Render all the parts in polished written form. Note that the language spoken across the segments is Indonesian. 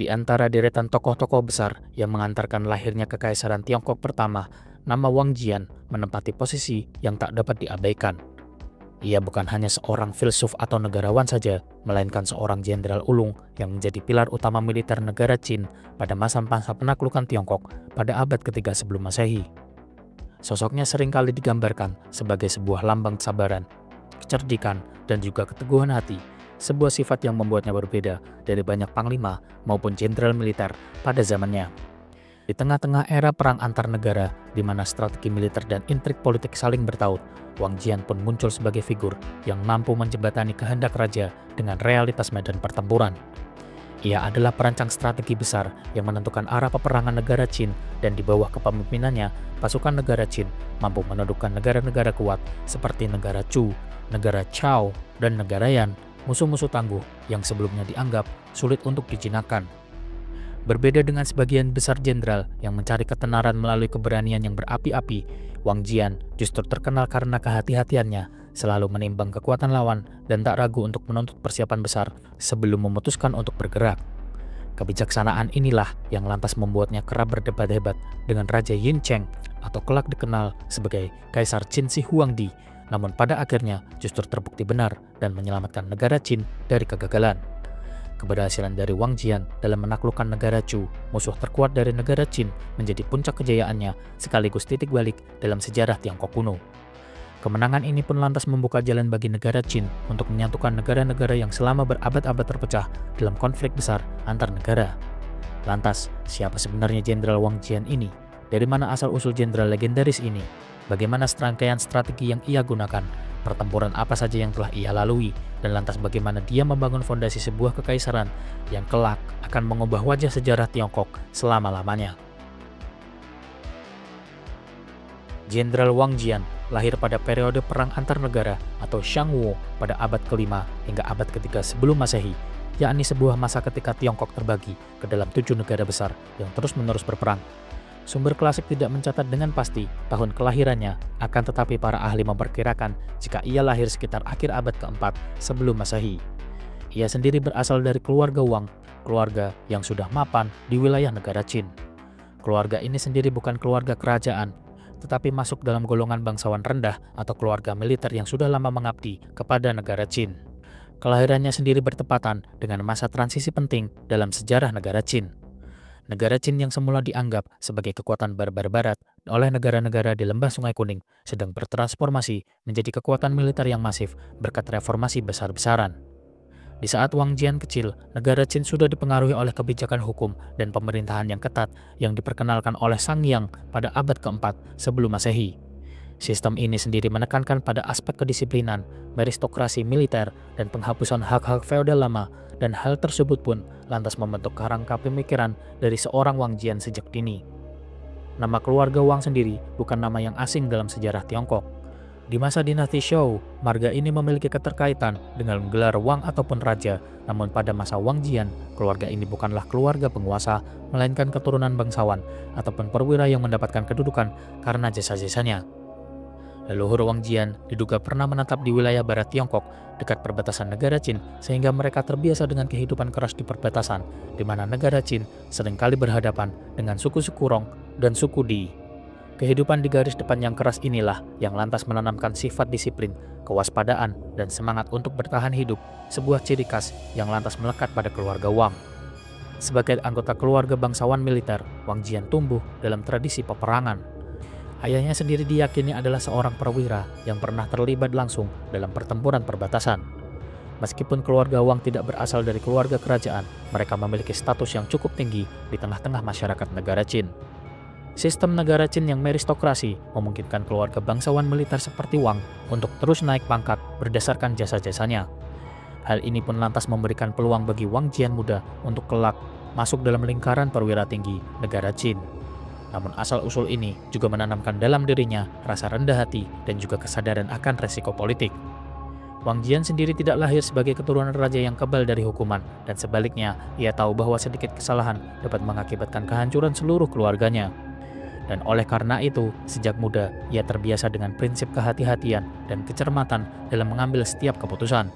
Di antara deretan tokoh-tokoh besar yang mengantarkan lahirnya Kekaisaran Tiongkok pertama, nama Wang Jian menempati posisi yang tak dapat diabaikan. Ia bukan hanya seorang filsuf atau negarawan saja, melainkan seorang jenderal ulung yang menjadi pilar utama militer negara Qin pada masa-masa penaklukan Tiongkok pada abad ketiga sebelum Masehi. Sosoknya seringkali digambarkan sebagai sebuah lambang kesabaran, kecerdikan, dan juga keteguhan hati, sebuah sifat yang membuatnya berbeda dari banyak panglima maupun jenderal militer pada zamannya. Di tengah-tengah era perang antar negara, di mana strategi militer dan intrik politik saling bertaut, Wang Jian pun muncul sebagai figur yang mampu menjembatani kehendak raja dengan realitas medan pertempuran. Ia adalah perancang strategi besar yang menentukan arah peperangan negara Qin, dan di bawah kepemimpinannya, pasukan negara Qin mampu menundukkan negara-negara kuat seperti negara Chu, negara Chao, dan negara Yan, musuh-musuh tangguh yang sebelumnya dianggap sulit untuk dijinakan. Berbeda dengan sebagian besar jenderal yang mencari ketenaran melalui keberanian yang berapi-api, Wang Jian justru terkenal karena kehati-hatiannya, selalu menimbang kekuatan lawan dan tak ragu untuk menuntut persiapan besar sebelum memutuskan untuk bergerak. Kebijaksanaan inilah yang lantas membuatnya kerap berdebat hebat dengan Raja Yin Cheng atau kelak dikenal sebagai Kaisar Qin Shi Huangdi, namun pada akhirnya justru terbukti benar dan menyelamatkan negara Qin dari kegagalan. Keberhasilan dari Wang Jian dalam menaklukkan negara Chu, musuh terkuat dari negara Qin, menjadi puncak kejayaannya sekaligus titik balik dalam sejarah Tiongkok kuno. Kemenangan ini pun lantas membuka jalan bagi negara Qin untuk menyatukan negara-negara yang selama berabad-abad terpecah dalam konflik besar antar negara. Lantas, siapa sebenarnya Jenderal Wang Jian ini? Dari mana asal-usul jenderal legendaris ini? Bagaimana serangkaian strategi yang ia gunakan? Pertempuran apa saja yang telah ia lalui, dan lantas bagaimana dia membangun fondasi sebuah kekaisaran yang kelak akan mengubah wajah sejarah Tiongkok selama-lamanya. Jenderal Wang Jian lahir pada periode perang antar negara atau Shangwu pada abad ke-5 hingga abad ke-3 sebelum Masehi, yakni sebuah masa ketika Tiongkok terbagi ke dalam 7 negara besar yang terus-menerus berperang. Sumber klasik tidak mencatat dengan pasti tahun kelahirannya, akan tetapi para ahli memperkirakan jika ia lahir sekitar akhir abad ke-4 sebelum Masehi. Ia sendiri berasal dari keluarga Wang, keluarga yang sudah mapan di wilayah negara Qin. Keluarga ini sendiri bukan keluarga kerajaan, tetapi masuk dalam golongan bangsawan rendah atau keluarga militer yang sudah lama mengabdi kepada negara Qin. Kelahirannya sendiri bertepatan dengan masa transisi penting dalam sejarah negara Qin. Negara Qin yang semula dianggap sebagai kekuatan barbar barat oleh negara-negara di lembah Sungai Kuning sedang bertransformasi menjadi kekuatan militer yang masif berkat reformasi besar-besaran. Di saat Wang Jian kecil, negara Qin sudah dipengaruhi oleh kebijakan hukum dan pemerintahan yang ketat yang diperkenalkan oleh Sang Yang pada abad ke-4 sebelum Masehi. Sistem ini sendiri menekankan pada aspek kedisiplinan, meristokrasi militer, dan penghapusan hak-hak feodal lama, dan hal tersebut pun lantas membentuk kerangka pemikiran dari seorang Wang Jian sejak dini. Nama keluarga Wang sendiri bukan nama yang asing dalam sejarah Tiongkok. Di masa dinasti Shou, marga ini memiliki keterkaitan dengan gelar Wang ataupun raja, namun pada masa Wang Jian, keluarga ini bukanlah keluarga penguasa, melainkan keturunan bangsawan ataupun perwira yang mendapatkan kedudukan karena jasa-jasanya. Leluhur Wang Jian diduga pernah menetap di wilayah barat Tiongkok dekat perbatasan negara Qin, sehingga mereka terbiasa dengan kehidupan keras di perbatasan, di mana negara Qin seringkali berhadapan dengan suku-suku Rong dan suku Di. Kehidupan di garis depan yang keras inilah yang lantas menanamkan sifat disiplin, kewaspadaan, dan semangat untuk bertahan hidup, sebuah ciri khas yang lantas melekat pada keluarga Wang. Sebagai anggota keluarga bangsawan militer, Wang Jian tumbuh dalam tradisi peperangan. Ayahnya sendiri diyakini adalah seorang perwira yang pernah terlibat langsung dalam pertempuran perbatasan. Meskipun keluarga Wang tidak berasal dari keluarga kerajaan, mereka memiliki status yang cukup tinggi di tengah-tengah masyarakat negara Qin. Sistem negara Qin yang meristokrasi memungkinkan keluarga bangsawan militer seperti Wang untuk terus naik pangkat berdasarkan jasa-jasanya. Hal ini pun lantas memberikan peluang bagi Wang Jian muda untuk kelak masuk dalam lingkaran perwira tinggi negara Qin. Namun asal-usul ini juga menanamkan dalam dirinya rasa rendah hati dan juga kesadaran akan resiko politik. Wang Jian sendiri tidak lahir sebagai keturunan raja yang kebal dari hukuman, dan sebaliknya ia tahu bahwa sedikit kesalahan dapat mengakibatkan kehancuran seluruh keluarganya. Dan oleh karena itu, sejak muda ia terbiasa dengan prinsip kehati-hatian dan kecermatan dalam mengambil setiap keputusan.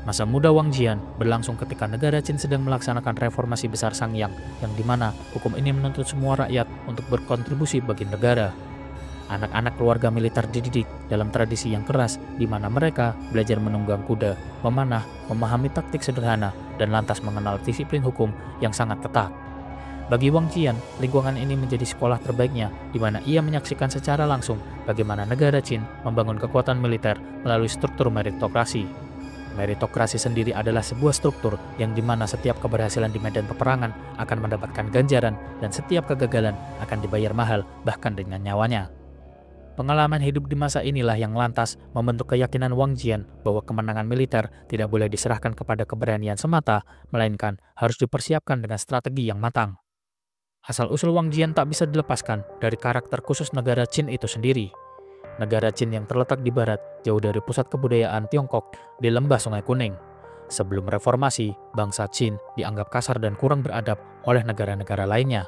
Masa muda Wang Jian berlangsung ketika negara Qin sedang melaksanakan reformasi besar Sangyang, yang dimana hukum ini menuntut semua rakyat untuk berkontribusi bagi negara. Anak-anak keluarga militer dididik dalam tradisi yang keras, di mana mereka belajar menunggang kuda, memanah, memahami taktik sederhana, dan lantas mengenal disiplin hukum yang sangat ketat. Bagi Wang Jian, lingkungan ini menjadi sekolah terbaiknya, di mana ia menyaksikan secara langsung bagaimana negara Qin membangun kekuatan militer melalui struktur meritokrasi. Meritokrasi sendiri adalah sebuah struktur yang dimana setiap keberhasilan di medan peperangan akan mendapatkan ganjaran dan setiap kegagalan akan dibayar mahal, bahkan dengan nyawanya. Pengalaman hidup di masa inilah yang lantas membentuk keyakinan Wang Jian bahwa kemenangan militer tidak boleh diserahkan kepada keberanian semata, melainkan harus dipersiapkan dengan strategi yang matang. Asal-usul Wang Jian tak bisa dilepaskan dari karakter khusus negara Qin itu sendiri. Negara Qin yang terletak di barat, jauh dari pusat kebudayaan Tiongkok di lembah Sungai Kuning. Sebelum reformasi, bangsa Qin dianggap kasar dan kurang beradab oleh negara-negara lainnya.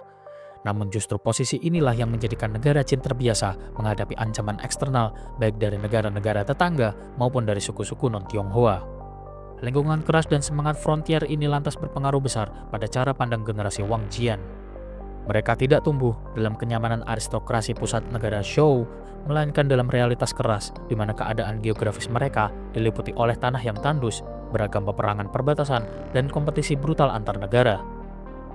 Namun justru posisi inilah yang menjadikan negara Qin terbiasa menghadapi ancaman eksternal baik dari negara-negara tetangga maupun dari suku-suku non-Tionghoa. Lingkungan keras dan semangat frontier ini lantas berpengaruh besar pada cara pandang generasi Wang Jian. Mereka tidak tumbuh dalam kenyamanan aristokrasi pusat negara Zhou, melainkan dalam realitas keras di mana keadaan geografis mereka diliputi oleh tanah yang tandus, beragam peperangan perbatasan, dan kompetisi brutal antar negara.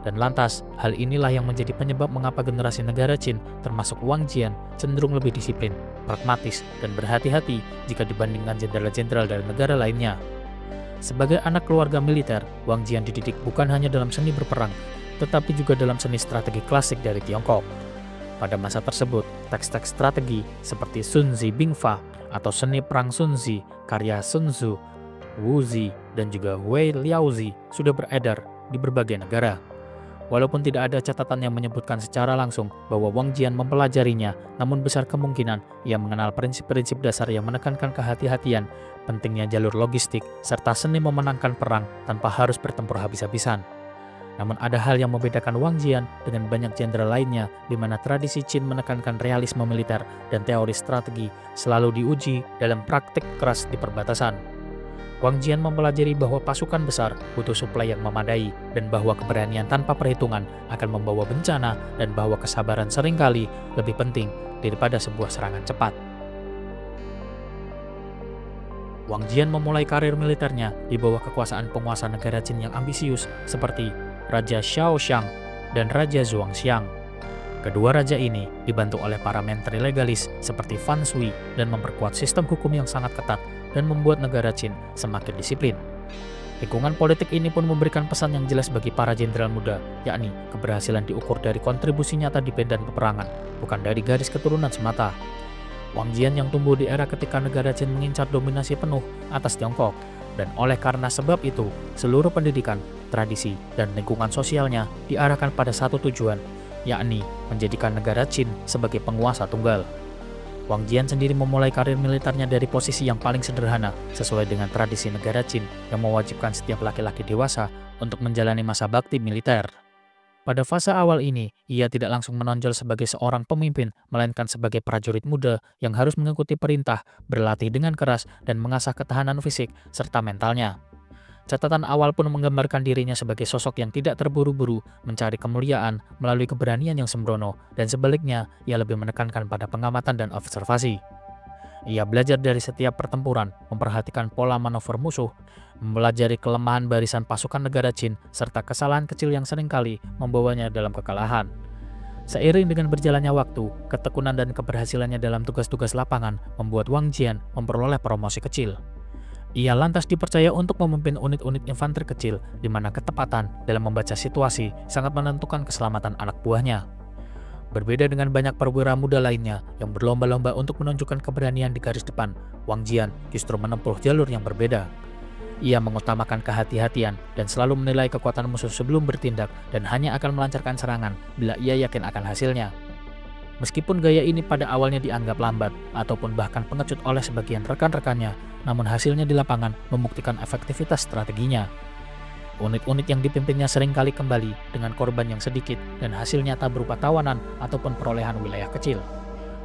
Dan lantas, hal inilah yang menjadi penyebab mengapa generasi negara Qin, termasuk Wang Jian, cenderung lebih disiplin, pragmatis, dan berhati-hati jika dibandingkan jenderal-jenderal dari negara lainnya. Sebagai anak keluarga militer, Wang Jian dididik bukan hanya dalam seni berperang, tetapi juga dalam seni strategi klasik dari Tiongkok. Pada masa tersebut, teks-teks strategi seperti Sunzi Bingfa atau Seni Perang Sunzi, karya Sun Tzu, Wu Zi, dan juga Wei Liaozi sudah beredar di berbagai negara. Walaupun tidak ada catatan yang menyebutkan secara langsung bahwa Wang Jian mempelajarinya, namun besar kemungkinan ia mengenal prinsip-prinsip dasar yang menekankan kehati-hatian, pentingnya jalur logistik, serta seni memenangkan perang tanpa harus bertempur habis-habisan. Namun ada hal yang membedakan Wang Jian dengan banyak jenderal lainnya, di mana tradisi Qin menekankan realisme militer dan teori strategi selalu diuji dalam praktik keras di perbatasan. Wang Jian mempelajari bahwa pasukan besar butuh suplai yang memadai, dan bahwa keberanian tanpa perhitungan akan membawa bencana, dan bahwa kesabaran seringkali lebih penting daripada sebuah serangan cepat. Wang Jian memulai karir militernya di bawah kekuasaan penguasa negara Qin yang ambisius seperti Raja Xiao Xiang dan Raja Zhuangxiang. Kedua raja ini dibantu oleh para menteri legalis seperti Fan Shui dan memperkuat sistem hukum yang sangat ketat dan membuat negara Qin semakin disiplin. Lingkungan politik ini pun memberikan pesan yang jelas bagi para jenderal muda, yakni keberhasilan diukur dari kontribusi nyata di medan peperangan, bukan dari garis keturunan semata. Wang Jian yang tumbuh di era ketika negara Qin mengincar dominasi penuh atas Tiongkok, dan oleh karena sebab itu, seluruh pendidikan, tradisi, dan lingkungan sosialnya diarahkan pada satu tujuan, yakni menjadikan negara Qin sebagai penguasa tunggal. Wang Jian sendiri memulai karir militernya dari posisi yang paling sederhana, sesuai dengan tradisi negara Qin yang mewajibkan setiap laki-laki dewasa untuk menjalani masa bakti militer. Pada fase awal ini, ia tidak langsung menonjol sebagai seorang pemimpin, melainkan sebagai prajurit muda yang harus mengikuti perintah, berlatih dengan keras, dan mengasah ketahanan fisik serta mentalnya. Catatan awal pun menggambarkan dirinya sebagai sosok yang tidak terburu-buru, mencari kemuliaan melalui keberanian yang sembrono, dan sebaliknya, ia lebih menekankan pada pengamatan dan observasi. Ia belajar dari setiap pertempuran, memperhatikan pola manuver musuh, mempelajari kelemahan barisan pasukan negara Qin, serta kesalahan kecil yang seringkali membawanya dalam kekalahan. Seiring dengan berjalannya waktu, ketekunan dan keberhasilannya dalam tugas-tugas lapangan membuat Wang Jian memperoleh promosi kecil. Ia lantas dipercaya untuk memimpin unit-unit infanteri kecil, di mana ketepatan dalam membaca situasi sangat menentukan keselamatan anak buahnya. Berbeda dengan banyak perwira muda lainnya yang berlomba-lomba untuk menunjukkan keberanian di garis depan, Wang Jian justru menempuh jalur yang berbeda. Ia mengutamakan kehati-hatian dan selalu menilai kekuatan musuh sebelum bertindak, dan hanya akan melancarkan serangan bila ia yakin akan hasilnya. Meskipun gaya ini pada awalnya dianggap lambat ataupun bahkan pengecut oleh sebagian rekan-rekannya, namun hasilnya di lapangan membuktikan efektivitas strateginya. Unit-unit yang dipimpinnya seringkali kembali dengan korban yang sedikit dan hasil nyata berupa tawanan ataupun perolehan wilayah kecil.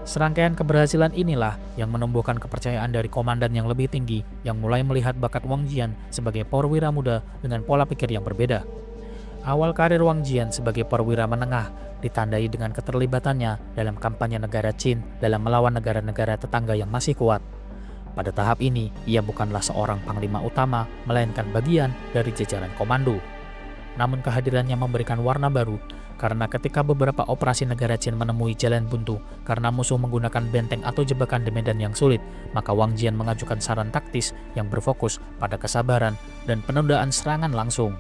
Serangkaian keberhasilan inilah yang menumbuhkan kepercayaan dari komandan yang lebih tinggi yang mulai melihat bakat Wang Jian sebagai perwira muda dengan pola pikir yang berbeda. Awal karir Wang Jian sebagai perwira menengah ditandai dengan keterlibatannya dalam kampanye negara Qin dalam melawan negara-negara tetangga yang masih kuat. Pada tahap ini, ia bukanlah seorang panglima utama, melainkan bagian dari jajaran komando. Namun kehadirannya memberikan warna baru, karena ketika beberapa operasi negara Qin menemui jalan buntu karena musuh menggunakan benteng atau jebakan di medan yang sulit, maka Wang Jian mengajukan saran taktis yang berfokus pada kesabaran dan penundaan serangan langsung.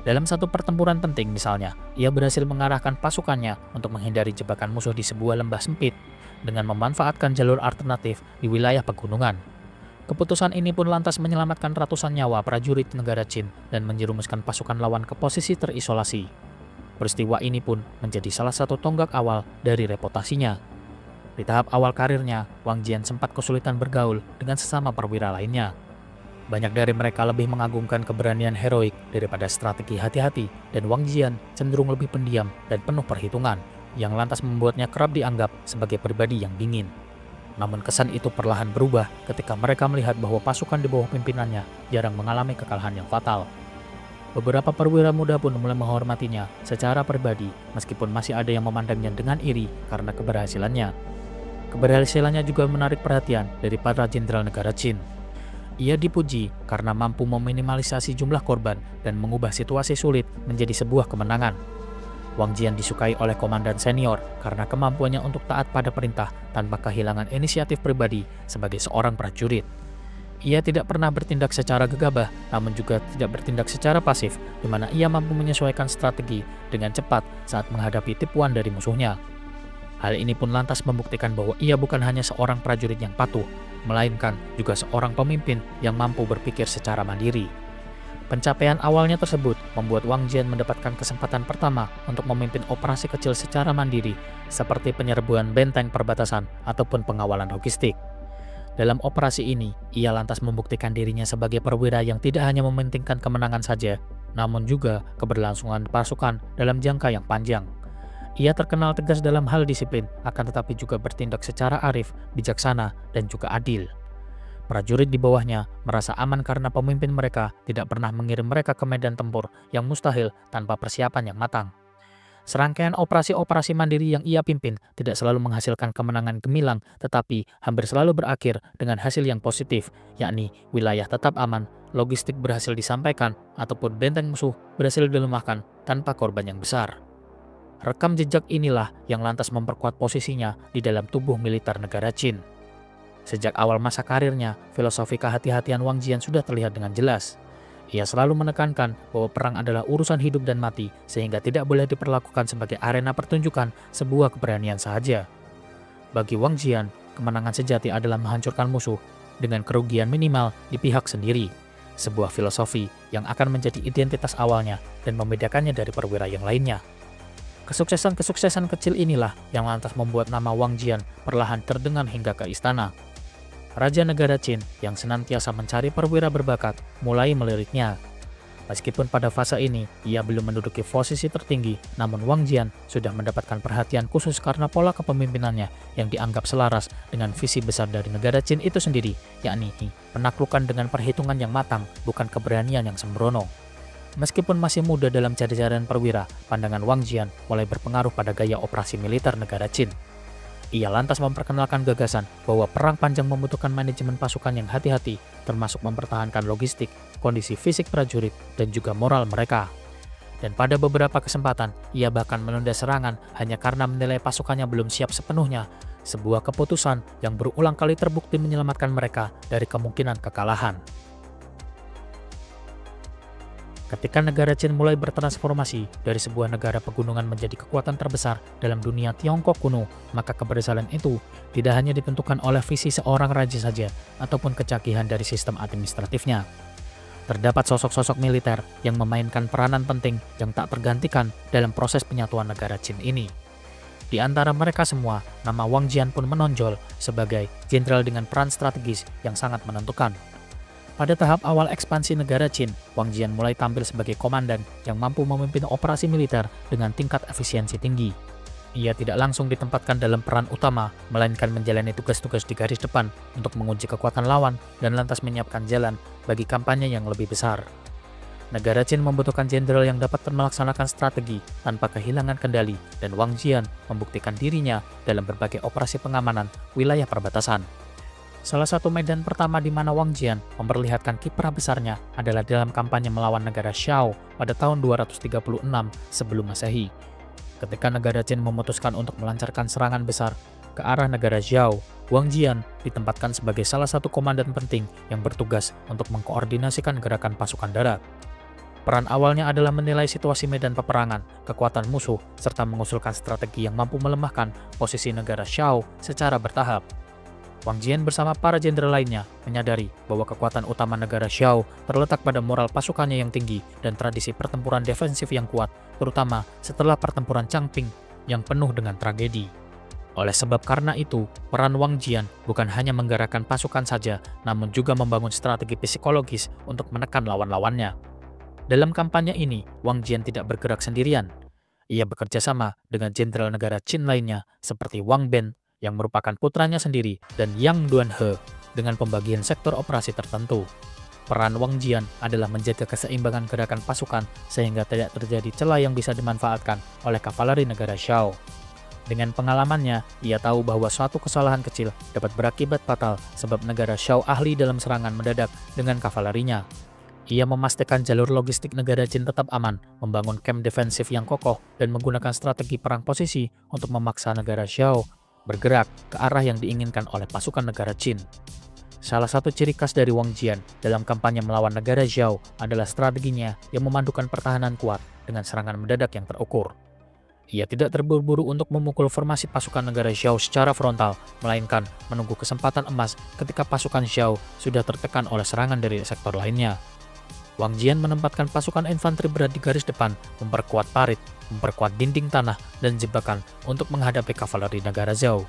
Dalam satu pertempuran penting misalnya, ia berhasil mengarahkan pasukannya untuk menghindari jebakan musuh di sebuah lembah sempit dengan memanfaatkan jalur alternatif di wilayah pegunungan. Keputusan ini pun lantas menyelamatkan ratusan nyawa prajurit negara Qin dan menjerumuskan pasukan lawan ke posisi terisolasi. Peristiwa ini pun menjadi salah satu tonggak awal dari reputasinya. Di tahap awal karirnya, Wang Jian sempat kesulitan bergaul dengan sesama perwira lainnya. Banyak dari mereka lebih mengagungkan keberanian heroik daripada strategi hati-hati, dan Wang Jian cenderung lebih pendiam dan penuh perhitungan, yang lantas membuatnya kerap dianggap sebagai pribadi yang dingin. Namun kesan itu perlahan berubah ketika mereka melihat bahwa pasukan di bawah pimpinannya jarang mengalami kekalahan yang fatal. Beberapa perwira muda pun mulai menghormatinya secara pribadi, meskipun masih ada yang memandangnya dengan iri karena keberhasilannya. Keberhasilannya juga menarik perhatian dari para jenderal negara Qin. Ia dipuji karena mampu meminimalisasi jumlah korban dan mengubah situasi sulit menjadi sebuah kemenangan. Wang Jian disukai oleh komandan senior karena kemampuannya untuk taat pada perintah tanpa kehilangan inisiatif pribadi sebagai seorang prajurit. Ia tidak pernah bertindak secara gegabah, namun juga tidak bertindak secara pasif, di mana ia mampu menyesuaikan strategi dengan cepat saat menghadapi tipuan dari musuhnya. Hal ini pun lantas membuktikan bahwa ia bukan hanya seorang prajurit yang patuh, melainkan juga seorang pemimpin yang mampu berpikir secara mandiri. Pencapaian awalnya tersebut membuat Wang Jian mendapatkan kesempatan pertama untuk memimpin operasi kecil secara mandiri, seperti penyerbuan benteng perbatasan ataupun pengawalan logistik. Dalam operasi ini, ia lantas membuktikan dirinya sebagai perwira yang tidak hanya mementingkan kemenangan saja, namun juga keberlangsungan pasukan dalam jangka yang panjang. Ia terkenal tegas dalam hal disiplin, akan tetapi juga bertindak secara arif, bijaksana, dan juga adil. Prajurit di bawahnya merasa aman karena pemimpin mereka tidak pernah mengirim mereka ke medan tempur yang mustahil tanpa persiapan yang matang. Serangkaian operasi-operasi mandiri yang ia pimpin tidak selalu menghasilkan kemenangan gemilang, tetapi hampir selalu berakhir dengan hasil yang positif, yakni wilayah tetap aman, logistik berhasil disampaikan, ataupun benteng musuh berhasil dilemahkan tanpa korban yang besar. Rekam jejak inilah yang lantas memperkuat posisinya di dalam tubuh militer negara Qin. Sejak awal masa karirnya, filosofi kehati-hatian Wang Jian sudah terlihat dengan jelas. Ia selalu menekankan bahwa perang adalah urusan hidup dan mati, sehingga tidak boleh diperlakukan sebagai arena pertunjukan sebuah keberanian saja. Bagi Wang Jian, kemenangan sejati adalah menghancurkan musuh dengan kerugian minimal di pihak sendiri. Sebuah filosofi yang akan menjadi identitas awalnya dan membedakannya dari perwira yang lainnya. Kesuksesan-kesuksesan kecil inilah yang lantas membuat nama Wang Jian perlahan terdengar hingga ke istana. Raja negara Qin yang senantiasa mencari perwira berbakat mulai meliriknya. Meskipun pada fase ini ia belum menduduki posisi tertinggi, namun Wang Jian sudah mendapatkan perhatian khusus karena pola kepemimpinannya yang dianggap selaras dengan visi besar dari negara Qin itu sendiri, yakni penaklukan dengan perhitungan yang matang, bukan keberanian yang sembrono. Meskipun masih muda dalam jajaran perwira, pandangan Wang Jian mulai berpengaruh pada gaya operasi militer negara Qin. Ia lantas memperkenalkan gagasan bahwa perang panjang membutuhkan manajemen pasukan yang hati-hati, termasuk mempertahankan logistik, kondisi fisik prajurit, dan juga moral mereka. Dan pada beberapa kesempatan, ia bahkan menunda serangan hanya karena menilai pasukannya belum siap sepenuhnya, sebuah keputusan yang berulang kali terbukti menyelamatkan mereka dari kemungkinan kekalahan. Ketika negara Qin mulai bertransformasi dari sebuah negara pegunungan menjadi kekuatan terbesar dalam dunia Tiongkok kuno, maka keberhasilan itu tidak hanya ditentukan oleh visi seorang raja saja ataupun kecagihan dari sistem administratifnya. Terdapat sosok-sosok militer yang memainkan peranan penting yang tak tergantikan dalam proses penyatuan negara Qin ini. Di antara mereka semua, nama Wang Jian pun menonjol sebagai jenderal dengan peran strategis yang sangat menentukan. Pada tahap awal ekspansi negara Qin, Wang Jian mulai tampil sebagai komandan yang mampu memimpin operasi militer dengan tingkat efisiensi tinggi. Ia tidak langsung ditempatkan dalam peran utama, melainkan menjalani tugas-tugas di garis depan untuk menguji kekuatan lawan dan lantas menyiapkan jalan bagi kampanye yang lebih besar. Negara Qin membutuhkan jenderal yang dapat melaksanakan strategi tanpa kehilangan kendali, dan Wang Jian membuktikan dirinya dalam berbagai operasi pengamanan wilayah perbatasan. Salah satu medan pertama di mana Wang Jian memperlihatkan kiprah besarnya adalah dalam kampanye melawan negara Xiao pada tahun 236 sebelum Masehi. Ketika negara Qin memutuskan untuk melancarkan serangan besar ke arah negara Zhao, Wang Jian ditempatkan sebagai salah satu komandan penting yang bertugas untuk mengkoordinasikan gerakan pasukan darat. Peran awalnya adalah menilai situasi medan peperangan, kekuatan musuh, serta mengusulkan strategi yang mampu melemahkan posisi negara Xiao secara bertahap. Wang Jian bersama para jenderal lainnya menyadari bahwa kekuatan utama negara Xiao terletak pada moral pasukannya yang tinggi dan tradisi pertempuran defensif yang kuat, terutama setelah pertempuran Changping yang penuh dengan tragedi. Oleh sebab karena itu, peran Wang Jian bukan hanya menggerakkan pasukan saja, namun juga membangun strategi psikologis untuk menekan lawan-lawannya. Dalam kampanye ini, Wang Jian tidak bergerak sendirian. Ia bekerja sama dengan jenderal negara Qin lainnya seperti Wang Ben yang merupakan putranya sendiri dan Yang Duanhe dengan pembagian sektor operasi tertentu. Peran Wang Jian adalah menjaga keseimbangan gerakan pasukan sehingga tidak terjadi celah yang bisa dimanfaatkan oleh kavaleri negara Xiao. Dengan pengalamannya, ia tahu bahwa suatu kesalahan kecil dapat berakibat fatal sebab negara Xiao ahli dalam serangan mendadak dengan kavalerinya. Ia memastikan jalur logistik negara Qin tetap aman, membangun camp defensif yang kokoh, dan menggunakan strategi perang posisi untuk memaksa negara Xiao bergerak ke arah yang diinginkan oleh pasukan negara Qin. Salah satu ciri khas dari Wang Jian dalam kampanye melawan negara Zhao adalah strateginya yang memadukan pertahanan kuat dengan serangan mendadak yang terukur. Ia tidak terburu-buru untuk memukul formasi pasukan negara Zhao secara frontal, melainkan menunggu kesempatan emas ketika pasukan Zhao sudah tertekan oleh serangan dari sektor lainnya. Wang Jian menempatkan pasukan infanteri berat di garis depan, memperkuat parit, memperkuat dinding tanah, dan jebakan untuk menghadapi kavaleri negara Zhao.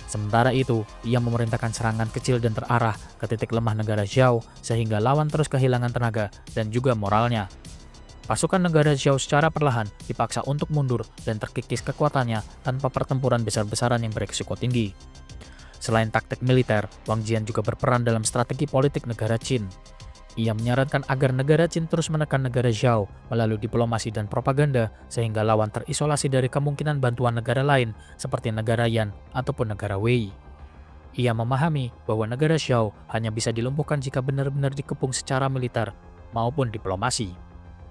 Sementara itu, ia memerintahkan serangan kecil dan terarah ke titik lemah negara Zhao sehingga lawan terus kehilangan tenaga dan juga moralnya. Pasukan negara Zhao secara perlahan dipaksa untuk mundur dan terkikis kekuatannya tanpa pertempuran besar-besaran yang beresiko tinggi. Selain taktik militer, Wang Jian juga berperan dalam strategi politik negara Qin. Ia menyarankan agar negara Qin terus menekan negara Zhao melalui diplomasi dan propaganda sehingga lawan terisolasi dari kemungkinan bantuan negara lain seperti negara Yan ataupun negara Wei. Ia memahami bahwa negara Zhao hanya bisa dilumpuhkan jika benar-benar dikepung secara militer maupun diplomasi.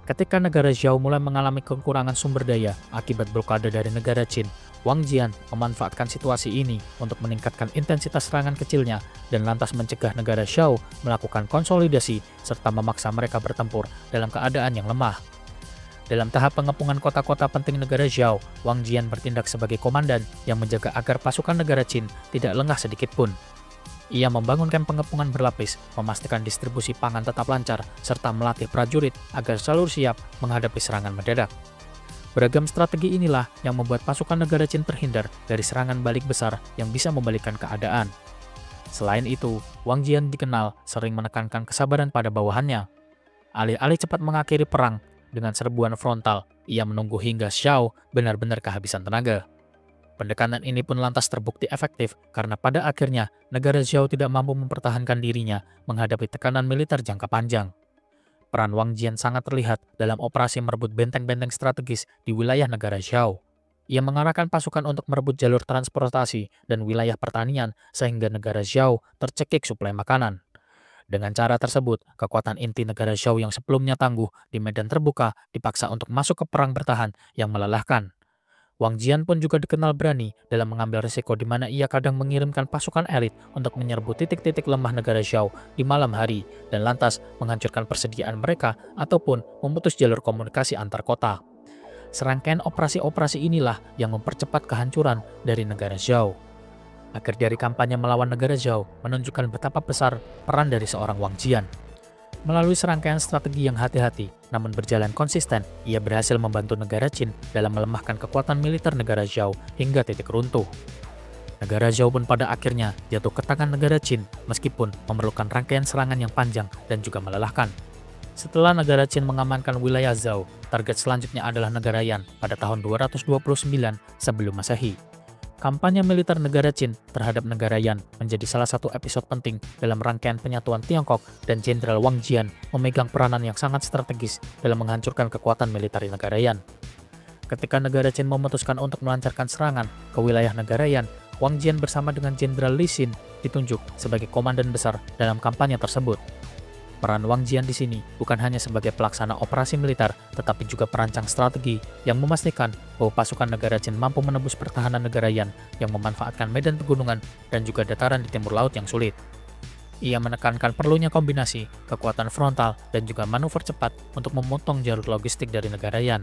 Ketika negara Zhao mulai mengalami kekurangan sumber daya akibat blokade dari negara Qin, Wang Jian memanfaatkan situasi ini untuk meningkatkan intensitas serangan kecilnya dan lantas mencegah negara Zhao melakukan konsolidasi serta memaksa mereka bertempur dalam keadaan yang lemah. Dalam tahap pengepungan kota-kota penting negara Zhao, Wang Jian bertindak sebagai komandan yang menjaga agar pasukan negara Qin tidak lengah sedikit pun. Ia membangun kamp pengepungan berlapis, memastikan distribusi pangan tetap lancar, serta melatih prajurit agar selalu siap menghadapi serangan mendadak. Beragam strategi inilah yang membuat pasukan negara Qin terhindar dari serangan balik besar yang bisa membalikkan keadaan. Selain itu, Wang Jian dikenal sering menekankan kesabaran pada bawahannya. Alih-alih cepat mengakhiri perang dengan serbuan frontal, ia menunggu hingga Xiao benar-benar kehabisan tenaga. Pendekatan ini pun lantas terbukti efektif karena pada akhirnya negara Zhao tidak mampu mempertahankan dirinya menghadapi tekanan militer jangka panjang. Peran Wang Jian sangat terlihat dalam operasi merebut benteng-benteng strategis di wilayah negara Zhao. Ia mengarahkan pasukan untuk merebut jalur transportasi dan wilayah pertanian sehingga negara Zhao tercekik suplai makanan. Dengan cara tersebut, kekuatan inti negara Zhao yang sebelumnya tangguh di medan terbuka dipaksa untuk masuk ke perang bertahan yang melelahkan. Wang Jian pun juga dikenal berani dalam mengambil risiko di mana ia kadang mengirimkan pasukan elit untuk menyerbu titik-titik lemah negara Zhao di malam hari dan lantas menghancurkan persediaan mereka ataupun memutus jalur komunikasi antar kota. Serangkaian operasi-operasi inilah yang mempercepat kehancuran dari negara Zhao. Akhir dari kampanye melawan negara Zhao menunjukkan betapa besar peran dari seorang Wang Jian. Melalui serangkaian strategi yang hati-hati, namun berjalan konsisten, ia berhasil membantu negara Qin dalam melemahkan kekuatan militer negara Zhao hingga titik runtuh. Negara Zhao pun pada akhirnya jatuh ke tangan negara Qin meskipun memerlukan rangkaian serangan yang panjang dan juga melelahkan. Setelah negara Qin mengamankan wilayah Zhou, target selanjutnya adalah negara Yan pada tahun 229 sebelum Masehi. Kampanye militer negara Qin terhadap negara Yan menjadi salah satu episode penting dalam rangkaian penyatuan Tiongkok, dan Jenderal Wang Jian memegang peranan yang sangat strategis dalam menghancurkan kekuatan militer negara Yan. Ketika negara Qin memutuskan untuk melancarkan serangan ke wilayah negara Yan, Wang Jian bersama dengan Jenderal Li Xin ditunjuk sebagai komandan besar dalam kampanye tersebut. Peran Wang Jian di sini bukan hanya sebagai pelaksana operasi militer, tetapi juga perancang strategi yang memastikan bahwa pasukan negara Qin mampu menembus pertahanan negara Yan yang memanfaatkan medan pegunungan dan juga dataran di timur laut yang sulit. Ia menekankan perlunya kombinasi kekuatan frontal dan juga manuver cepat untuk memotong jalur logistik dari negara Yan.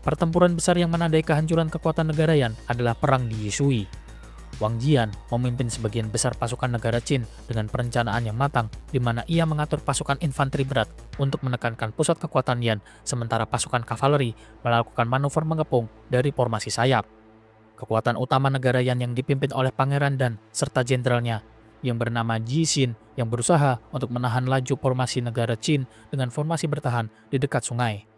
Pertempuran besar yang menandai kehancuran kekuatan negara Yan adalah Perang di Yishui. Wang Jian memimpin sebagian besar pasukan negara Qin dengan perencanaan yang matang, di mana ia mengatur pasukan infanteri berat untuk menekankan pusat kekuatan Yan, sementara pasukan kavaleri melakukan manuver mengepung dari formasi sayap. Kekuatan utama negara Yan yang dipimpin oleh Pangeran Dan serta jenderalnya yang bernama Ji Xin yang berusaha untuk menahan laju formasi negara Qin dengan formasi bertahan di dekat sungai.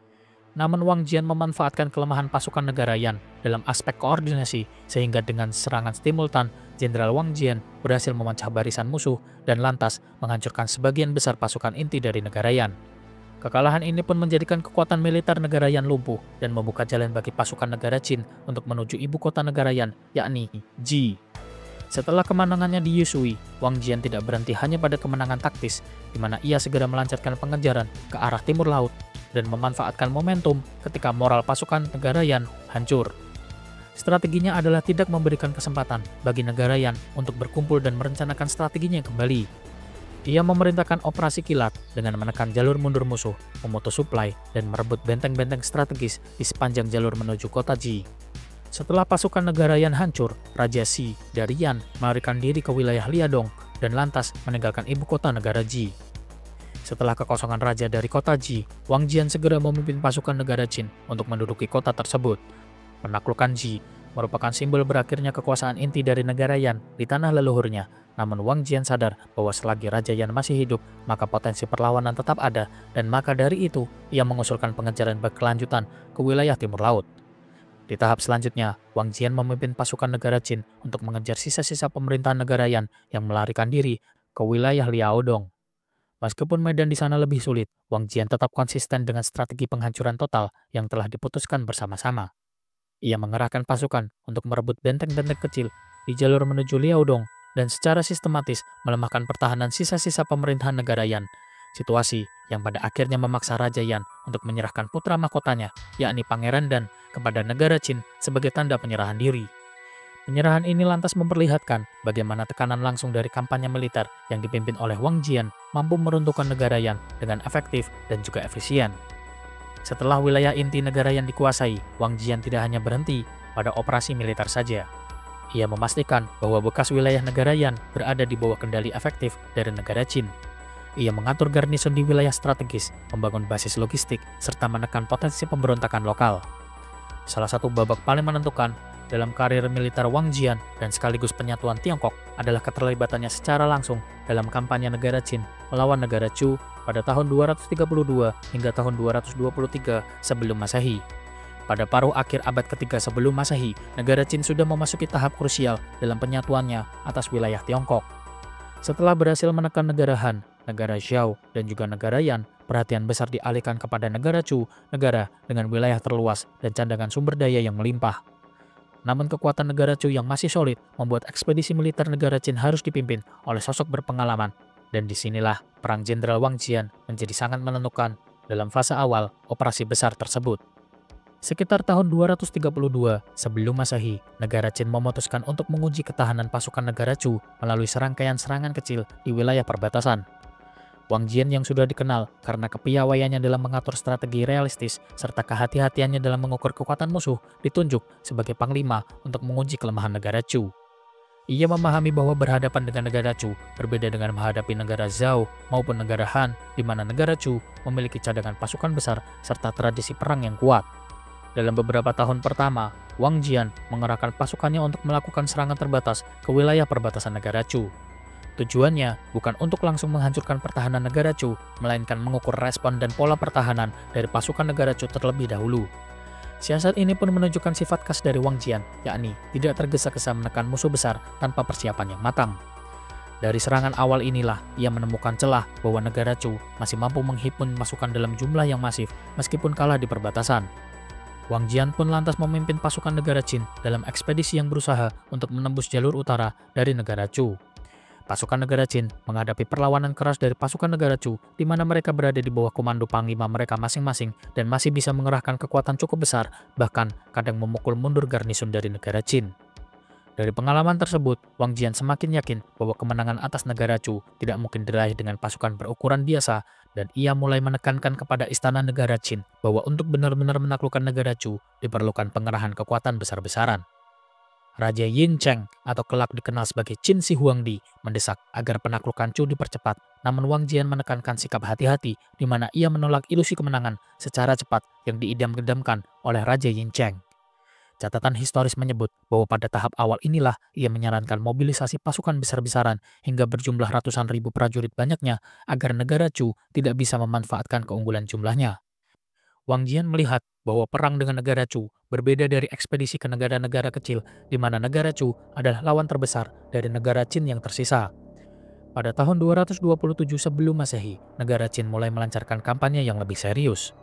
Namun Wang Jian memanfaatkan kelemahan pasukan negara Yan dalam aspek koordinasi, sehingga dengan serangan simultan, Jenderal Wang Jian berhasil memecah barisan musuh dan lantas menghancurkan sebagian besar pasukan inti dari negara Yan. Kekalahan ini pun menjadikan kekuatan militer negara Yan lumpuh dan membuka jalan bagi pasukan negara Qin untuk menuju ibu kota negara Yan, yakni Ji. Setelah kemenangannya di Yishui, Wang Jian tidak berhenti hanya pada kemenangan taktis, di mana ia segera melancarkan pengejaran ke arah timur laut dan memanfaatkan momentum ketika moral pasukan negara Yan hancur. Strateginya adalah tidak memberikan kesempatan bagi negara Yan untuk berkumpul dan merencanakan strateginya kembali. Ia memerintahkan operasi kilat dengan menekan jalur mundur musuh, memutus suplai, dan merebut benteng-benteng strategis di sepanjang jalur menuju kota Ji. Setelah pasukan negara Yan hancur, Raja Xi dari Yan melarikan diri ke wilayah Liadong dan lantas meninggalkan ibu kota negara Ji. Setelah kekosongan raja dari kota Ji, Wang Jian segera memimpin pasukan negara Qin untuk menduduki kota tersebut. Penaklukan Ji merupakan simbol berakhirnya kekuasaan inti dari negara Yan di tanah leluhurnya. Namun Wang Jian sadar bahwa selagi Raja Yan masih hidup, maka potensi perlawanan tetap ada, dan maka dari itu ia mengusulkan pengejaran berkelanjutan ke wilayah timur laut. Di tahap selanjutnya, Wang Jian memimpin pasukan negara Qin untuk mengejar sisa-sisa pemerintahan negara Yan yang melarikan diri ke wilayah Liaodong. Meskipun medan di sana lebih sulit, Wang Jian tetap konsisten dengan strategi penghancuran total yang telah diputuskan bersama-sama. Ia mengerahkan pasukan untuk merebut benteng-benteng kecil di jalur menuju Liaodong dan secara sistematis melemahkan pertahanan sisa-sisa pemerintahan negara Yan. Situasi yang pada akhirnya memaksa Raja Yan untuk menyerahkan putra mahkotanya, yakni Pangeran Dan, kepada negara Qin sebagai tanda penyerahan diri. Penyerahan ini lantas memperlihatkan bagaimana tekanan langsung dari kampanye militer yang dipimpin oleh Wang Jian mampu meruntuhkan negara Yan dengan efektif dan juga efisien. Setelah wilayah inti negara Yan dikuasai, Wang Jian tidak hanya berhenti pada operasi militer saja. Ia memastikan bahwa bekas wilayah negara Yan berada di bawah kendali efektif dari negara Qin. Ia mengatur garnison di wilayah strategis, membangun basis logistik, serta menekan potensi pemberontakan lokal. Salah satu babak paling menentukan dalam karir militer Wang Jian dan sekaligus penyatuan Tiongkok adalah keterlibatannya secara langsung dalam kampanye negara Qin melawan negara Chu pada tahun 232 hingga tahun 223 sebelum Masehi. Pada paruh akhir abad ketiga sebelum Masehi, negara Qin sudah memasuki tahap krusial dalam penyatuannya atas wilayah Tiongkok. Setelah berhasil menekan negara Han, negara Zhou, dan juga negara Yan, perhatian besar dialihkan kepada negara Chu, negara dengan wilayah terluas dan cadangan sumber daya yang melimpah. Namun kekuatan negara Chu yang masih solid membuat ekspedisi militer negara Qin harus dipimpin oleh sosok berpengalaman, dan disinilah perang Jenderal Wang Jian menjadi sangat menentukan dalam fase awal operasi besar tersebut. Sekitar tahun 232 sebelum Masehi, negara Qin memutuskan untuk menguji ketahanan pasukan negara Chu melalui serangkaian serangan kecil di wilayah perbatasan. Wang Jian yang sudah dikenal karena kepiawaiannya dalam mengatur strategi realistis serta kehati-hatiannya dalam mengukur kekuatan musuh ditunjuk sebagai panglima untuk menguji kelemahan negara Chu. Ia memahami bahwa berhadapan dengan negara Chu berbeda dengan menghadapi negara Zhou maupun negara Han, di mana negara Chu memiliki cadangan pasukan besar serta tradisi perang yang kuat. Dalam beberapa tahun pertama, Wang Jian mengerahkan pasukannya untuk melakukan serangan terbatas ke wilayah perbatasan negara Chu. Tujuannya bukan untuk langsung menghancurkan pertahanan negara Chu, melainkan mengukur respon dan pola pertahanan dari pasukan negara Chu terlebih dahulu. Siasat ini pun menunjukkan sifat khas dari Wang Jian, yakni tidak tergesa-gesa menekan musuh besar tanpa persiapan yang matang. Dari serangan awal inilah, ia menemukan celah bahwa negara Chu masih mampu menghimpun pasukan dalam jumlah yang masif meskipun kalah di perbatasan. Wang Jian pun lantas memimpin pasukan negara Qin dalam ekspedisi yang berusaha untuk menembus jalur utara dari negara Chu. Pasukan negara Qin menghadapi perlawanan keras dari pasukan negara Chu, di mana mereka berada di bawah komando panglima mereka masing-masing dan masih bisa mengerahkan kekuatan cukup besar, bahkan kadang memukul mundur garnison dari negara Qin. Dari pengalaman tersebut, Wang Jian semakin yakin bahwa kemenangan atas negara Chu tidak mungkin diraih dengan pasukan berukuran biasa, dan ia mulai menekankan kepada istana negara Qin bahwa untuk benar-benar menaklukkan negara Chu diperlukan pengerahan kekuatan besar-besaran. Raja Yin Cheng atau kelak dikenal sebagai Qin Shi Huangdi mendesak agar penaklukan Chu dipercepat, namun Wang Jian menekankan sikap hati-hati di mana ia menolak ilusi kemenangan secara cepat yang diidam-idamkan oleh Raja Yin Cheng. Catatan historis menyebut bahwa pada tahap awal inilah ia menyarankan mobilisasi pasukan besar-besaran hingga berjumlah ratusan ribu prajurit banyaknya agar negara Chu tidak bisa memanfaatkan keunggulan jumlahnya. Wang Jian melihat bahwa perang dengan negara Chu berbeda dari ekspedisi ke negara-negara kecil di mana negara Chu adalah lawan terbesar dari negara Qin yang tersisa. Pada tahun 227 sebelum Masehi, negara Qin mulai melancarkan kampanye yang lebih serius.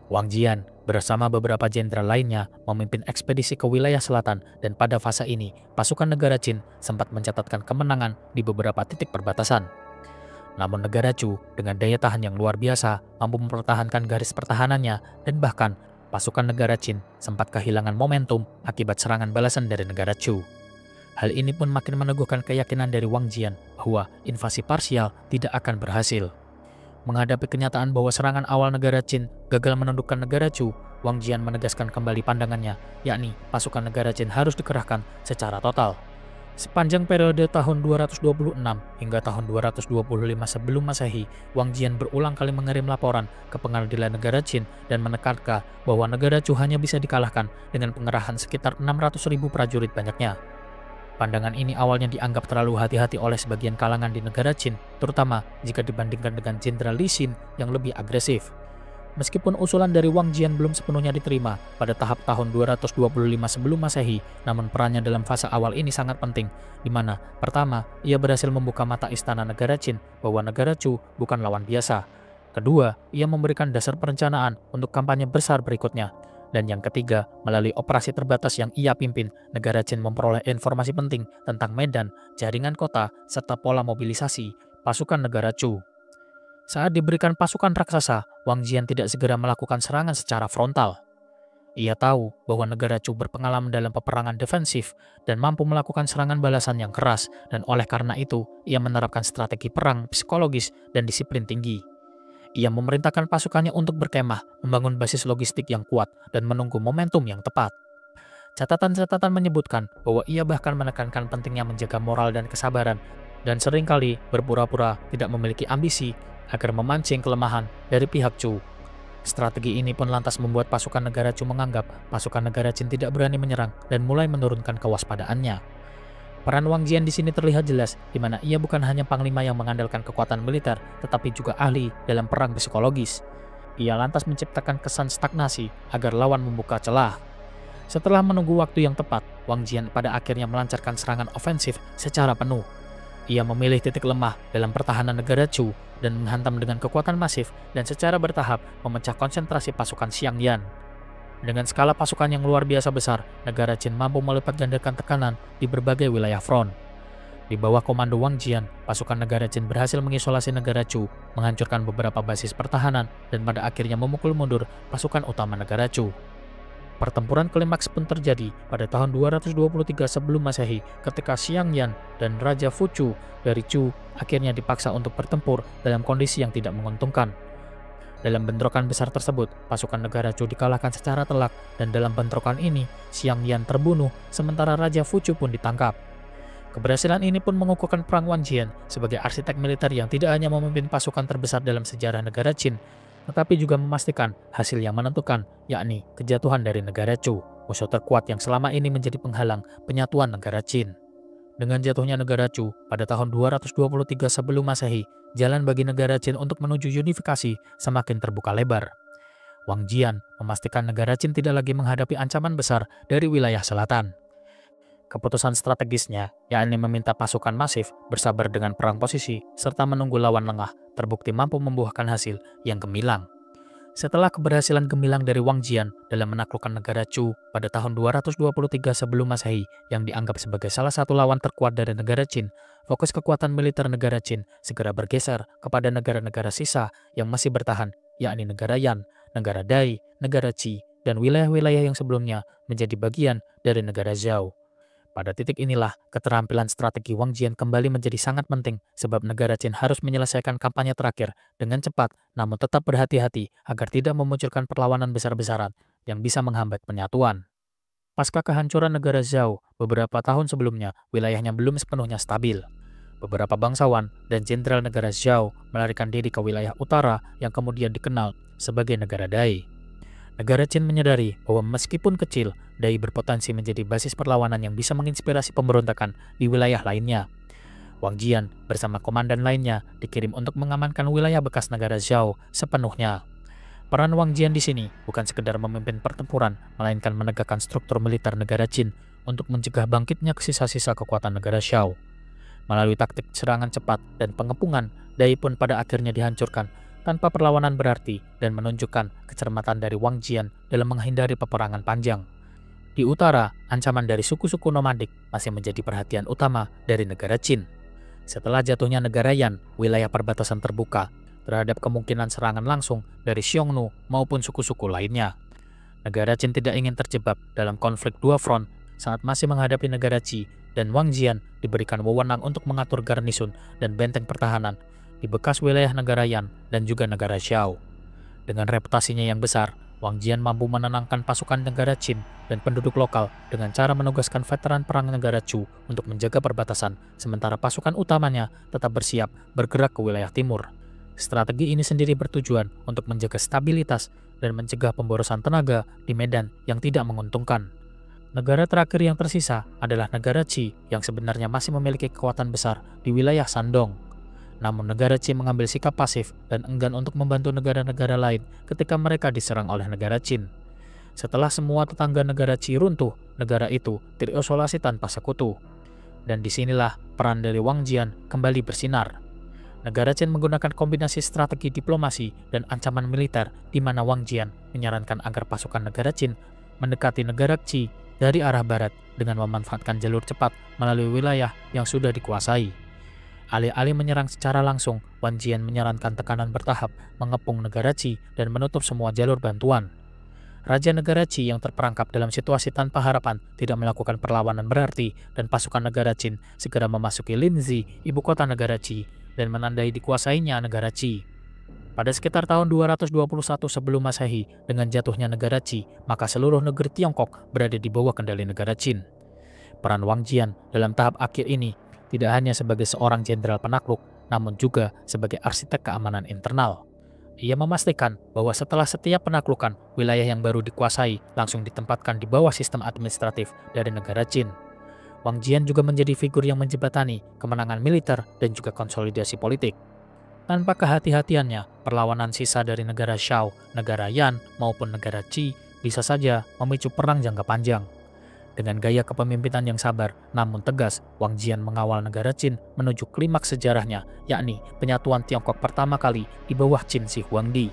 Wang Jian bersama beberapa jenderal lainnya memimpin ekspedisi ke wilayah selatan, dan pada fase ini pasukan negara Qin sempat mencatatkan kemenangan di beberapa titik perbatasan. Namun negara Chu dengan daya tahan yang luar biasa mampu mempertahankan garis pertahanannya, dan bahkan pasukan negara Qin sempat kehilangan momentum akibat serangan balasan dari negara Chu. Hal ini pun makin meneguhkan keyakinan dari Wang Jian bahwa invasi parsial tidak akan berhasil. Menghadapi kenyataan bahwa serangan awal negara Qin gagal menundukkan negara Chu, Wang Jian menegaskan kembali pandangannya, yakni pasukan negara Qin harus dikerahkan secara total. Sepanjang periode tahun 226 hingga tahun 225 sebelum Masehi, Wang Jian berulang kali mengirim laporan ke pengadilan negara Qin dan menekankan bahwa negara Chu hanya bisa dikalahkan dengan pengerahan sekitar 600.000 prajurit banyaknya. Pandangan ini awalnya dianggap terlalu hati-hati oleh sebagian kalangan di negara Qin, terutama jika dibandingkan dengan Jenderal Li Xin yang lebih agresif. Meskipun usulan dari Wang Jian belum sepenuhnya diterima pada tahap tahun 225 sebelum Masehi, namun perannya dalam fase awal ini sangat penting, di mana pertama, ia berhasil membuka mata istana negara Qin bahwa negara Chu bukan lawan biasa. Kedua, ia memberikan dasar perencanaan untuk kampanye besar berikutnya. Dan yang ketiga, melalui operasi terbatas yang ia pimpin, negara Qin memperoleh informasi penting tentang medan, jaringan kota, serta pola mobilisasi pasukan negara Chu. Saat diberikan pasukan raksasa, Wang Jian tidak segera melakukan serangan secara frontal. Ia tahu bahwa negara Chu berpengalaman dalam peperangan defensif dan mampu melakukan serangan balasan yang keras, dan oleh karena itu, ia menerapkan strategi perang psikologis dan disiplin tinggi. Ia memerintahkan pasukannya untuk berkemah, membangun basis logistik yang kuat, dan menunggu momentum yang tepat. Catatan-catatan menyebutkan bahwa ia bahkan menekankan pentingnya menjaga moral dan kesabaran, dan seringkali berpura-pura tidak memiliki ambisi agar memancing kelemahan dari pihak Chu. Strategi ini pun lantas membuat pasukan negara Chu menganggap pasukan negara Qin tidak berani menyerang dan mulai menurunkan kewaspadaannya. Peran Wang Jian di sini terlihat jelas, di mana ia bukan hanya panglima yang mengandalkan kekuatan militer, tetapi juga ahli dalam perang psikologis. Ia lantas menciptakan kesan stagnasi agar lawan membuka celah. Setelah menunggu waktu yang tepat, Wang Jian pada akhirnya melancarkan serangan ofensif secara penuh. Ia memilih titik lemah dalam pertahanan negara Chu dan menghantam dengan kekuatan masif dan secara bertahap memecah konsentrasi pasukan Xiangyan. Dengan skala pasukan yang luar biasa besar, negara Qin mampu melipat gandakan tekanan di berbagai wilayah front. Di bawah komando Wang Jian, pasukan negara Qin berhasil mengisolasi negara Chu, menghancurkan beberapa basis pertahanan, dan pada akhirnya memukul mundur pasukan utama negara Chu. Pertempuran klimaks pun terjadi pada tahun 223 sebelum Masehi ketika Xiangyan dan Raja Fuchu dari Chu akhirnya dipaksa untuk bertempur dalam kondisi yang tidak menguntungkan. Dalam bentrokan besar tersebut, pasukan negara Chu dikalahkan secara telak, dan dalam bentrokan ini Xiangyan terbunuh sementara Raja Fuchu pun ditangkap. Keberhasilan ini pun mengukuhkan perang Wang Jian sebagai arsitek militer yang tidak hanya memimpin pasukan terbesar dalam sejarah negara Qin, tetapi juga memastikan hasil yang menentukan, yakni kejatuhan dari negara Chu, musuh terkuat yang selama ini menjadi penghalang penyatuan negara Qin. Dengan jatuhnya negara Chu pada tahun 223 sebelum Masehi, jalan bagi negara Qin untuk menuju unifikasi semakin terbuka lebar. Wang Jian memastikan negara Qin tidak lagi menghadapi ancaman besar dari wilayah selatan. Keputusan strategisnya, yakni meminta pasukan masif, bersabar dengan perang posisi, serta menunggu lawan lengah, terbukti mampu membuahkan hasil yang gemilang. Setelah keberhasilan gemilang dari Wang Jian dalam menaklukkan negara Chu pada tahun 223 sebelum Masehi yang dianggap sebagai salah satu lawan terkuat dari negara Qin, fokus kekuatan militer negara Qin segera bergeser kepada negara-negara sisa yang masih bertahan, yakni negara Yan, negara Dai, negara Qi, dan wilayah-wilayah yang sebelumnya menjadi bagian dari negara Zhao. Pada titik inilah, keterampilan strategi Wang Jian kembali menjadi sangat penting sebab negara Qin harus menyelesaikan kampanye terakhir dengan cepat namun tetap berhati-hati agar tidak memunculkan perlawanan besar-besaran yang bisa menghambat penyatuan. Pasca kehancuran negara Zhao, beberapa tahun sebelumnya, wilayahnya belum sepenuhnya stabil. Beberapa bangsawan dan jenderal negara Zhao melarikan diri ke wilayah utara yang kemudian dikenal sebagai negara Dai. Negara Qin menyadari bahwa meskipun kecil, Dai berpotensi menjadi basis perlawanan yang bisa menginspirasi pemberontakan di wilayah lainnya. Wang Jian bersama komandan lainnya dikirim untuk mengamankan wilayah bekas negara Zhao sepenuhnya. Peran Wang Jian di sini bukan sekedar memimpin pertempuran, melainkan menegakkan struktur militer negara Qin untuk mencegah bangkitnya sisa-sisa kekuatan negara Zhao. Melalui taktik serangan cepat dan pengepungan, Dai pun pada akhirnya dihancurkan tanpa perlawanan berarti dan menunjukkan kecermatan dari Wang Jian dalam menghindari peperangan panjang. Di utara, ancaman dari suku-suku nomadik masih menjadi perhatian utama dari negara Qin. Setelah jatuhnya negara Yan, wilayah perbatasan terbuka terhadap kemungkinan serangan langsung dari Xiongnu maupun suku-suku lainnya. Negara Qin tidak ingin terjebak dalam konflik dua front saat masih menghadapi negara Qi, dan Wang Jian diberikan wewenang untuk mengatur garnison dan benteng pertahanan di bekas wilayah negara Yan dan juga negara Zhao. Dengan reputasinya yang besar, Wang Jian mampu menenangkan pasukan negara Qin dan penduduk lokal dengan cara menugaskan veteran perang negara Chu untuk menjaga perbatasan, sementara pasukan utamanya tetap bersiap bergerak ke wilayah timur. Strategi ini sendiri bertujuan untuk menjaga stabilitas dan mencegah pemborosan tenaga di medan yang tidak menguntungkan. Negara terakhir yang tersisa adalah negara Qi yang sebenarnya masih memiliki kekuatan besar di wilayah Shandong. Namun negara Qi mengambil sikap pasif dan enggan untuk membantu negara-negara lain ketika mereka diserang oleh negara Qin. Setelah semua tetangga negara Qi runtuh, negara itu terisolasi tanpa sekutu. Dan disinilah peran dari Wang Jian kembali bersinar. Negara Qin menggunakan kombinasi strategi diplomasi dan ancaman militer di mana Wang Jian menyarankan agar pasukan negara Qin mendekati negara Qi dari arah barat dengan memanfaatkan jalur cepat melalui wilayah yang sudah dikuasai. Alih-alih menyerang secara langsung, Wang Jian menyarankan tekanan bertahap, mengepung negara Qi dan menutup semua jalur bantuan. Raja negara Qi yang terperangkap dalam situasi tanpa harapan tidak melakukan perlawanan berarti dan pasukan negara Qin segera memasuki Linzi, ibu kota negara Qi, dan menandai dikuasainya negara Qi. Pada sekitar tahun 221 sebelum Masehi, dengan jatuhnya negara Qi, maka seluruh negeri Tiongkok berada di bawah kendali negara Qin. Peran Wang Jian dalam tahap akhir ini tidak hanya sebagai seorang jenderal penakluk, namun juga sebagai arsitek keamanan internal. Ia memastikan bahwa setelah setiap penaklukan, wilayah yang baru dikuasai langsung ditempatkan di bawah sistem administratif dari negara Qin. Wang Jian juga menjadi figur yang menjembatani kemenangan militer dan juga konsolidasi politik. Tanpa kehati-hatiannya, perlawanan sisa dari negara Zhao, negara Yan, maupun negara Qi bisa saja memicu perang jangka panjang. Dengan gaya kepemimpinan yang sabar namun tegas, Wang Jian mengawal negara Qin menuju klimaks sejarahnya, yakni penyatuan Tiongkok pertama kali di bawah Qin Shi Huangdi.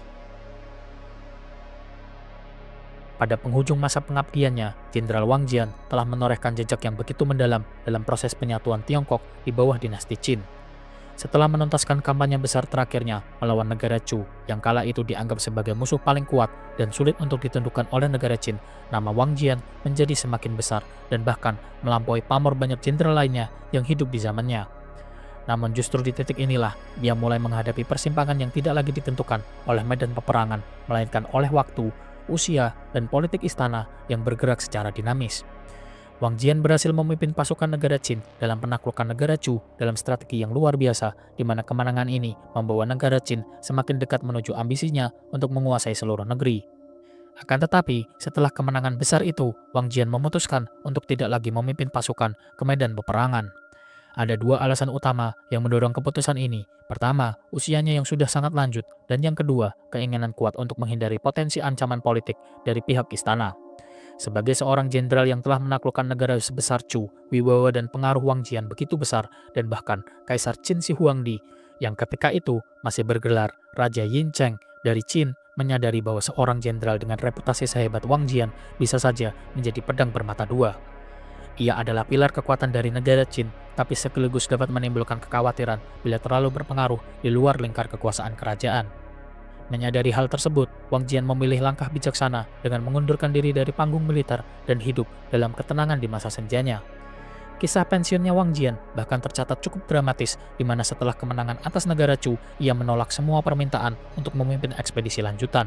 Pada penghujung masa pengabdiannya, Jenderal Wang Jian telah menorehkan jejak yang begitu mendalam dalam proses penyatuan Tiongkok di bawah dinasti Qin. Setelah menuntaskan kampanye besar terakhirnya melawan negara Chu yang kala itu dianggap sebagai musuh paling kuat dan sulit untuk ditundukkan oleh negara Qin, nama Wang Jian menjadi semakin besar dan bahkan melampaui pamor banyak jenderal lainnya yang hidup di zamannya. Namun justru di titik inilah dia mulai menghadapi persimpangan yang tidak lagi ditentukan oleh medan peperangan, melainkan oleh waktu, usia, dan politik istana yang bergerak secara dinamis. Wang Jian berhasil memimpin pasukan negara Qin dalam penaklukan negara Chu dalam strategi yang luar biasa, di mana kemenangan ini membawa negara Qin semakin dekat menuju ambisinya untuk menguasai seluruh negeri. Akan tetapi, setelah kemenangan besar itu, Wang Jian memutuskan untuk tidak lagi memimpin pasukan ke medan peperangan. Ada dua alasan utama yang mendorong keputusan ini. Pertama, usianya yang sudah sangat lanjut, dan yang kedua, keinginan kuat untuk menghindari potensi ancaman politik dari pihak istana. Sebagai seorang jenderal yang telah menaklukkan negara sebesar Chu, wibawa dan pengaruh Wang Jian begitu besar, dan bahkan Kaisar Qin Shi Huangdi yang ketika itu masih bergelar Raja Yin Cheng dari Qin, menyadari bahwa seorang jenderal dengan reputasi sehebat Wang Jian bisa saja menjadi pedang bermata dua. Ia adalah pilar kekuatan dari negara Qin, tapi sekaligus dapat menimbulkan kekhawatiran bila terlalu berpengaruh di luar lingkar kekuasaan kerajaan. Menyadari hal tersebut, Wang Jian memilih langkah bijaksana dengan mengundurkan diri dari panggung militer dan hidup dalam ketenangan di masa senjanya. Kisah pensiunnya Wang Jian bahkan tercatat cukup dramatis, di mana setelah kemenangan atas negara Chu, ia menolak semua permintaan untuk memimpin ekspedisi lanjutan.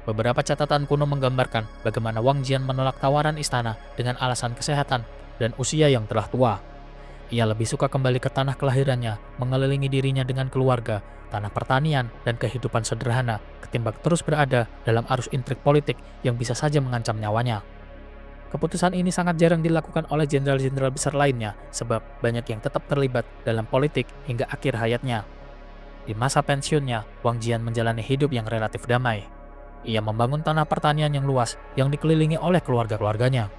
Beberapa catatan kuno menggambarkan bagaimana Wang Jian menolak tawaran istana dengan alasan kesehatan dan usia yang telah tua. Ia lebih suka kembali ke tanah kelahirannya, mengelilingi dirinya dengan keluarga, tanah pertanian, dan kehidupan sederhana, ketimbang terus berada dalam arus intrik politik yang bisa saja mengancam nyawanya. Keputusan ini sangat jarang dilakukan oleh jenderal-jenderal besar lainnya, sebab banyak yang tetap terlibat dalam politik hingga akhir hayatnya. Di masa pensiunnya, Wang Jian menjalani hidup yang relatif damai. Ia membangun tanah pertanian yang luas yang dikelilingi oleh keluarga-keluarganya.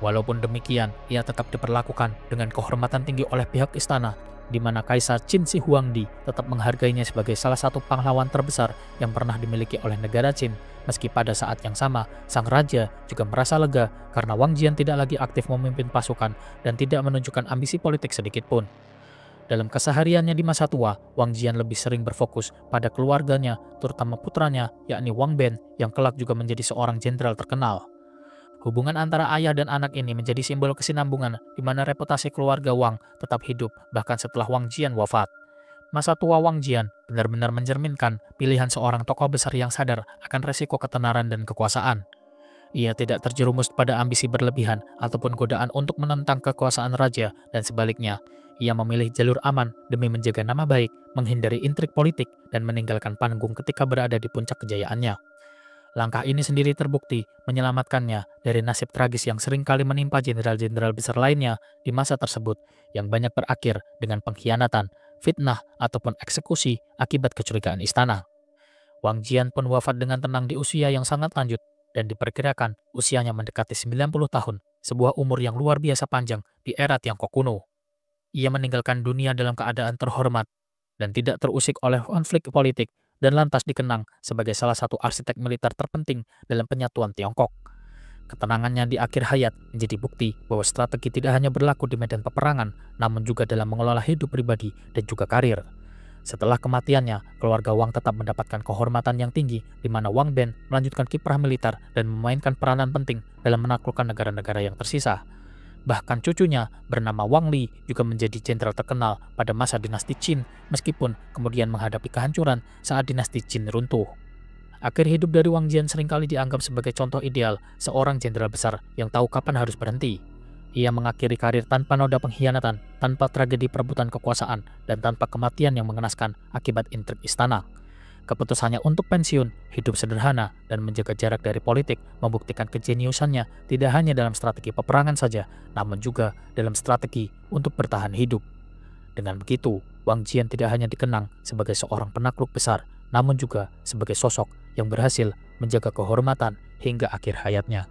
Walaupun demikian, ia tetap diperlakukan dengan kehormatan tinggi oleh pihak istana, di mana Kaisar Qin Shi Huangdi tetap menghargainya sebagai salah satu pahlawan terbesar yang pernah dimiliki oleh negara Qin. Meski pada saat yang sama, sang raja juga merasa lega karena Wang Jian tidak lagi aktif memimpin pasukan dan tidak menunjukkan ambisi politik sedikit pun. Dalam kesehariannya di masa tua, Wang Jian lebih sering berfokus pada keluarganya, terutama putranya, yakni Wang Ben, yang kelak juga menjadi seorang jenderal terkenal. Hubungan antara ayah dan anak ini menjadi simbol kesinambungan, di mana reputasi keluarga Wang tetap hidup bahkan setelah Wang Jian wafat. Masa tua Wang Jian benar-benar mencerminkan pilihan seorang tokoh besar yang sadar akan resiko ketenaran dan kekuasaan. Ia tidak terjerumus pada ambisi berlebihan ataupun godaan untuk menentang kekuasaan raja, dan sebaliknya, ia memilih jalur aman demi menjaga nama baik, menghindari intrik politik, dan meninggalkan panggung ketika berada di puncak kejayaannya. Langkah ini sendiri terbukti menyelamatkannya dari nasib tragis yang seringkali menimpa jenderal-jenderal besar lainnya di masa tersebut, yang banyak berakhir dengan pengkhianatan, fitnah, ataupun eksekusi akibat kecurigaan istana. Wang Jian pun wafat dengan tenang di usia yang sangat lanjut, dan diperkirakan usianya mendekati 90 tahun, sebuah umur yang luar biasa panjang di era Tiongkok kuno. Ia meninggalkan dunia dalam keadaan terhormat dan tidak terusik oleh konflik politik, dan lantas dikenang sebagai salah satu arsitek militer terpenting dalam penyatuan Tiongkok. Ketenangannya di akhir hayat menjadi bukti bahwa strategi tidak hanya berlaku di medan peperangan, namun juga dalam mengelola hidup pribadi dan juga karir. Setelah kematiannya, keluarga Wang tetap mendapatkan kehormatan yang tinggi, di mana Wang Ben melanjutkan kiprah militer dan memainkan peranan penting dalam menaklukkan negara-negara yang tersisa. Bahkan cucunya bernama Wang Li juga menjadi jenderal terkenal pada masa dinasti Qin, meskipun kemudian menghadapi kehancuran saat dinasti Qin runtuh. Akhir hidup dari Wang Jian seringkali dianggap sebagai contoh ideal seorang jenderal besar yang tahu kapan harus berhenti. Ia mengakhiri karir tanpa noda pengkhianatan, tanpa tragedi perebutan kekuasaan, dan tanpa kematian yang mengenaskan akibat intrik istana. Keputusannya untuk pensiun, hidup sederhana, dan menjaga jarak dari politik membuktikan kejeniusannya tidak hanya dalam strategi peperangan saja, namun juga dalam strategi untuk bertahan hidup. Dengan begitu, Wang Jian tidak hanya dikenang sebagai seorang penakluk besar, namun juga sebagai sosok yang berhasil menjaga kehormatan hingga akhir hayatnya.